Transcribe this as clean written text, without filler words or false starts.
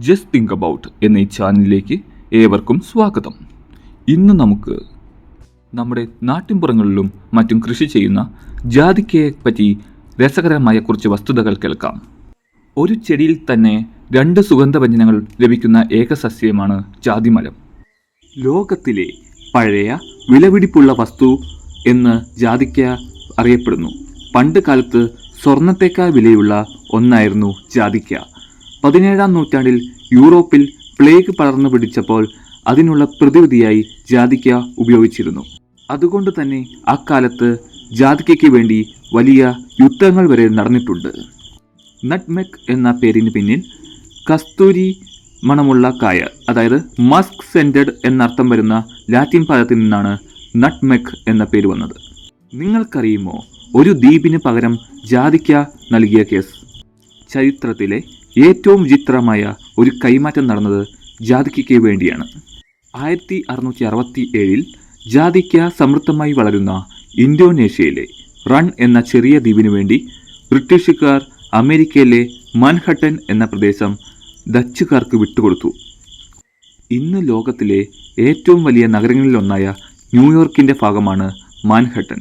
Just think about എന്ന ഈ ചാനലിലേക്ക് ഏവർക്കും സ്വാഗതം. ഇന്ന് നമുക്ക് നമ്മുടെ നാട്ടിൻപുറങ്ങളിലും മറ്റും കൃഷി ചെയ്യുന്ന ജാതിക്കയെ പറ്റി രസകരമായ കുറച്ച് വസ്തുതകൾ കേൾക്കാം. ഒരു ചെടിയിൽ തന്നെ 2 സുഗന്ധവ്യഞ്ജനങ്ങൾ ലഭിക്കുന്ന ഏക സസ്യമാണ് ജാതിമരം. ലോകത്തിലെ പഴയ വിലപിടിപ്പുള്ള വസ്തു എന്ന് ജാതിക്ക അറിയപ്പെടുന്നു. പണ്ട് കാലത്ത് സ്വർണത്തേക്കാൾ വിലയുള്ള ഒന്നായിരുന്നു ജാതിക്ക. 17-ാം നൂറ്റാണ്ടിൽ യൂറോപ്പിൽ പ്ലേഗ് പടർന്നു പിടിച്ചപ്പോൾ അതിനുള്ള പ്രതിവിധിയായി ജാതിക്ക ഉപയോഗിച്ചിരുന്നു. അതുകൊണ്ട് തന്നെ അക്കാലത്ത് ജാതിക്കയ്ക്ക് വേണ്ടി വലിയ യുദ്ധങ്ങൾ വരെ നടന്നിട്ടുണ്ട്. നട്ട്മെഗ് എന്ന പേരിന് പിന്നിൽ കസ്തൂരി മണമുള്ള കായ, അതായത് മസ്ക് സെന്റഡ് എന്നർത്ഥം വരുന്ന ലാറ്റിൻ പദത്തിൽ നിന്നാണ് നട്ട്മെഗ് എന്ന പേര് വന്നത്. നിങ്ങൾക്കറിയുമോ ഒരു ദ്വീപിന് പകരം ജാതിക്ക നൽകിയ കേസ്? ചരിത്രത്തിലെ ഏറ്റവും വിചിത്രമായ ഒരു കൈമാറ്റം നടന്നത് ജാതിക്കയ്ക്ക് വേണ്ടിയാണ്. 1667 ജാതിക്ക സമൃദ്ധമായി വളരുന്ന ഇന്തോനേഷ്യയിലെ റൺ എന്ന ചെറിയ ദ്വീപിനു വേണ്ടി ബ്രിട്ടീഷുകാർ അമേരിക്കയിലെ മാൻഹട്ടൻ എന്ന പ്രദേശം ഡച്ചുകാർക്ക് വിട്ടുകൊടുത്തു. ഇന്ന് ലോകത്തിലെ ഏറ്റവും വലിയ നഗരങ്ങളിലൊന്നായ ന്യൂയോർക്കിൻ്റെ ഭാഗമാണ് മാൻഹട്ടൻ.